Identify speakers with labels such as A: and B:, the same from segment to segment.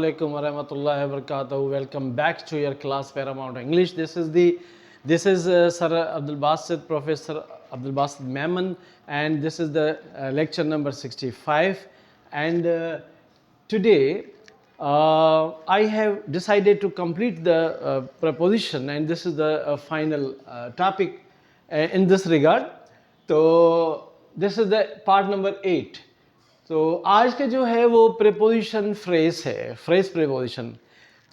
A: alaikum wa rahmatullahi wa barakatuh. Welcome back to your class Paramount English. This is Sir Abdul Basit, Professor Abdul Basit Memon, and this is the lecture number 65. And today I have decided to complete the preposition, and this is the final topic in this regard. So this is the part number 8. तो आज के जो है वो preposition phrase है, phrase preposition.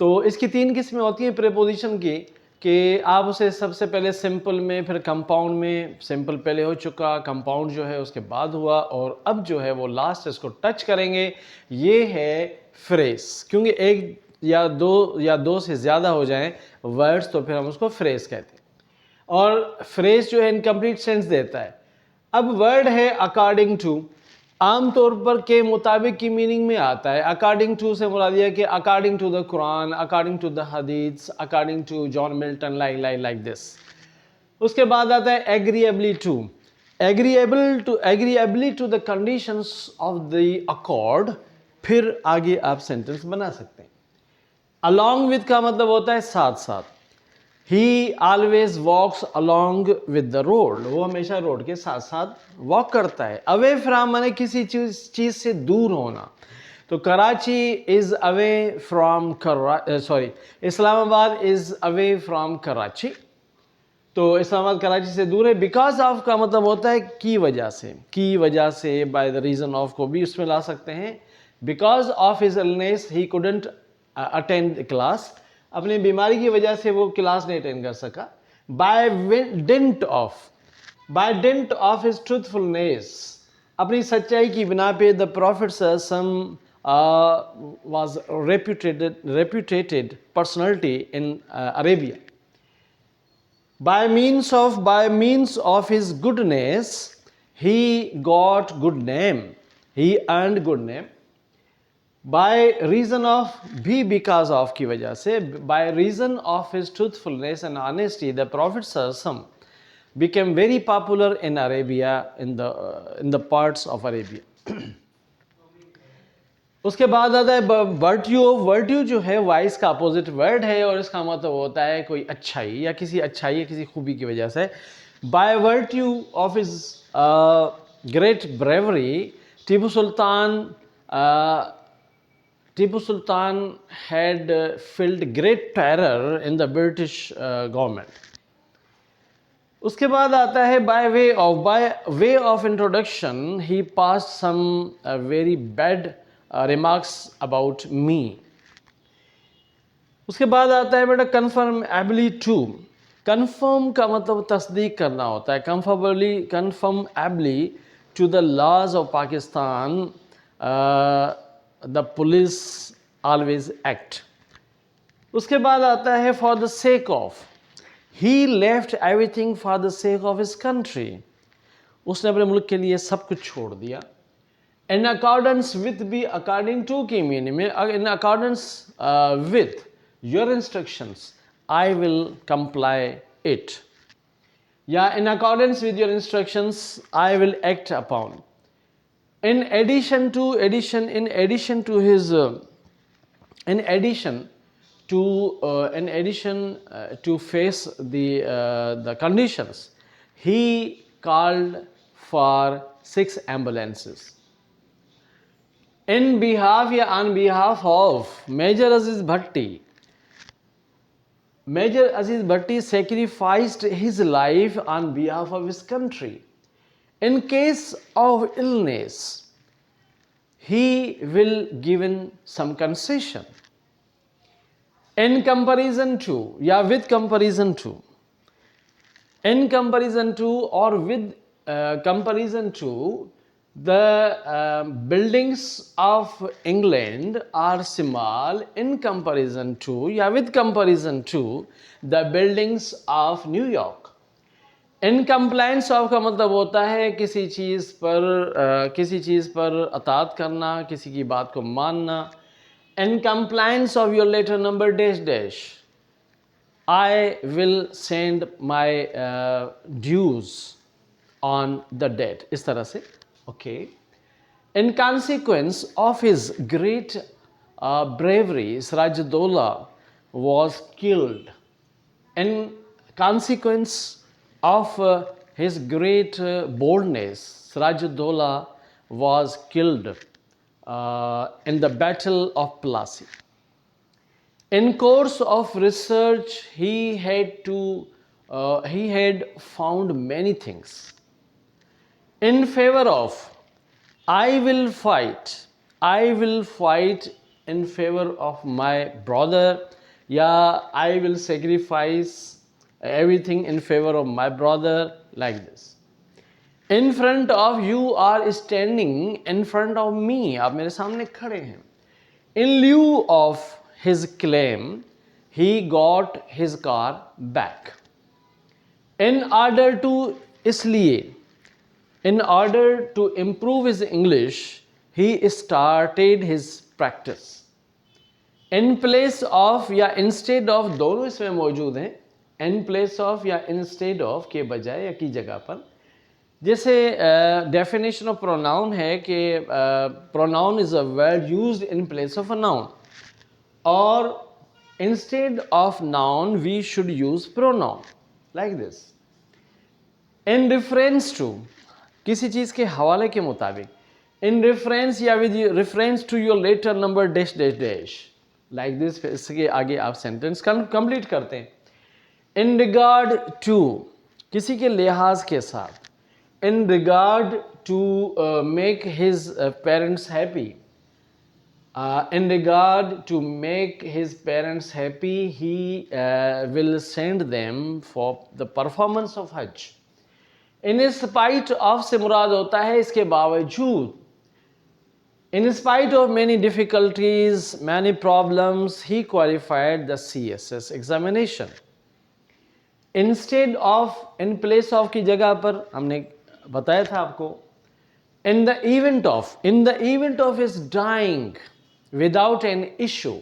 A: तो इसकी 3 किस्में होती हैं प्रेपोजिशन की, कि आप उसे सबसे पहले सिंपल में, फिर कंपाउंड में, सिंपल पहले हो चुका, कंपाउंड जो है उसके बाद हुआ, और अब जो है वो लास्ट इसको टच करेंगे, ये है फ्रेज। क्योंकि एक या दो से ज़्यादा हो जाएं वर्ड्स तो फिर हम उसको फ्रेज कहते हैं, और फ्रेज जो है इनकम्प्लीट सेंस देता है। अब वर्ड है अकॉर्डिंग टू, आमतौर पर के मुताबिक की मीनिंग में आता है। अकॉर्डिंग टू से मुराद यह कि according to the Quran, according to the hadith, according to John Milton, like this. उसके बाद आता है agreeably to, agreeably to the conditions of the accord. फिर आगे आप सेंटेंस बना सकते हैं। अलॉन्ग विद का मतलब होता है साथ साथ। He always walks along with the road, वो हमेशा रोड के साथ साथ वॉक करता है। अवे फ्रॉम माने किसी चीज़ से दूर होना। तो Karachi is away from Islamabad is away from Karachi. तो इस्लामाबाद कराची से दूर है। बिकॉज ऑफ का मतलब होता है की वजह से, बाय द रीज़न ऑफ को भी उसमें ला सकते हैं। Because of his illness he couldn't attend class, अपनी बीमारी की वजह से वो क्लास नहीं अटेंड कर सका। By dint of his truthfulness, अपनी सच्चाई की बिना पे the prophet was reputed personality in Arabia. By means of his goodness he got good name, he earned good name. By reason of, भी बिकॉज ऑफ की वजह से, by reason of his truthfulness and honesty the prophet some became very popular in Arabia, in the parts of Arabia. उसके बाद आता है वर्ट्यू जो है वाइस का अपोजिट वर्ड है, और इसका मतलब होता है कोई अच्छाई या किसी खूबी की वजह से। By virtue of his great bravery, Tipu Sultan had filled great terror in the British government. उसके बाद आता है by way of introduction he passed some very bad remarks about me. उसके बाद आता है बेटा conformably to, confirm का मतलब तस्दीक करना होता है। conformably to the laws of Pakistan, the police always act. उसके बाद आता है for the sake of, he left everything for the sake of his country, उसने अपने मुल्क के लिए सब कुछ छोड़ दिया। in accordance with भी according to की मीनिंग में, in accordance with your instructions I will comply it, या in accordance with your instructions I will act upon. In addition to face the conditions, he called for 6 ambulances. In behalf या on behalf of Major Aziz Bhatti sacrificed his life on behalf of his country. In case of illness, he will given some concession. In comparison to या with comparison to, in comparison to or with comparison to, the buildings of England are small in comparison to या with comparison to the buildings of New York. In compliance of का मतलब होता है किसी चीज़ पर अताअत करना, किसी की बात को मानना। In compliance of your letter number dash I will send my dues on the date, इस तरह से। Okay. In consequence of his great bravery, Sirajuddaula was killed. In consequence of his great boldness, Sirajuddaula was killed in the Battle of Plassey. In course of research, he had found many things in favor of I will fight in favor of my brother. Yeah, I will sacrifice everything in favor of my brother, like this. In front of you are standing in front of me. आप मेरे सामने खड़े हैं. In lieu of his claim, he got his car back. In order to improve his English, he started his practice. In place of या instead of दोनों इसमें मौजूद हैं. In place of या instead of के बजाय या की जगह पर. जैसे definition of pronoun है कि pronoun is a word used in place of a noun. Or instead of noun we should use pronoun like this. In reference to किसी चीज़ के हवाले के मुताबिक, in reference या with reference to your letter number dash dash dash like this. इसके आगे आप sentence complete करते हैं. In regard to किसी के लिहाज के साथ. In regard to make his parents happy. In regard to make his parents happy, he will send them for the performance of Hajj. In spite of से मुराद होता है इसके बावजूद. In spite of many difficulties, many problems, he qualified the CSS examination. Instead of, in place of की जगह पर हमने बताया था आपको. In the event of his dying without an issue,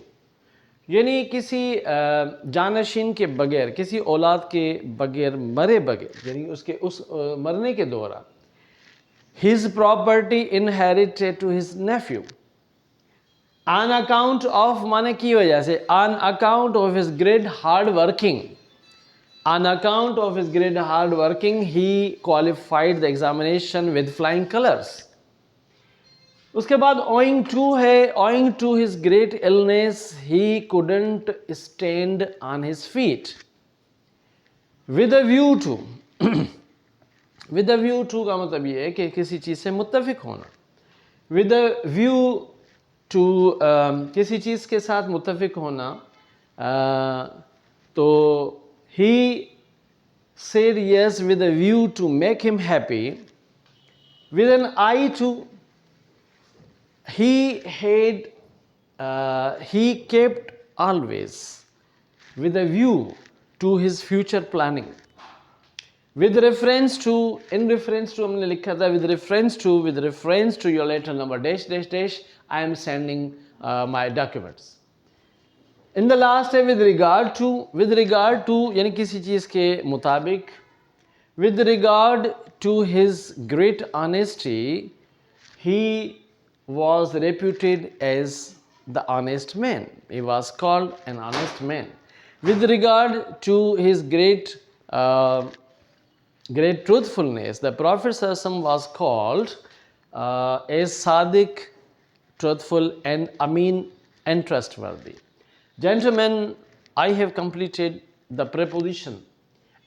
A: यानी किसी जानशीन के बगैर, किसी औलाद के बगैर, मरे बगैर, यानी उसके उस मरने के दौरान, his property inherited to his nephew on account of माने की वजह से, on account of his great hard working, he qualified the examination with flying colors. उसके बाद owing to है, owing to his great illness, he couldn't stand on his feet. With a view to with a view to का मतलब ये है कि किसी चीज़ से मुत्तफिक होना. With a view to किसी चीज़ के साथ मुत्तफिक होना, तो he said yes with a view to make him happy. With an eye to, he kept always with a view to his future planning. With reference to, in reference to हमने लिखा था with reference to your letter number dash dash dash, I am sending my documents. In the last है with regard to यानी किसी चीज़ के मुताबिक. With regard to his great honesty, he was reputed as the honest man. He was called an honest man. With regard to his great truthfulness, the Prophet ﷺ was called as Sadiq, truthful, and Amin, and trustworthy. Gentlemen, I have completed the preposition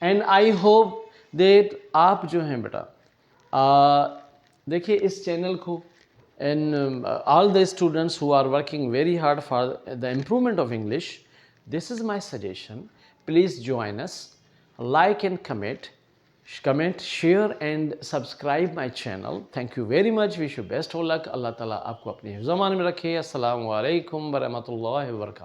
A: and I hope that आप जो हैं बेटा देखिए इस channel को, and all the students who are working very hard for the improvement of English, this is my suggestion. Please join us, like and comment, share and subscribe my channel. Thank you very much. Wish you best of luck. Allah Ta'ala आपको अपनी हिफ्ज़-ओ-अमान में रखे. अस्सलामु अलैकुम व रहमतुल्लाहि व बरकातुहू.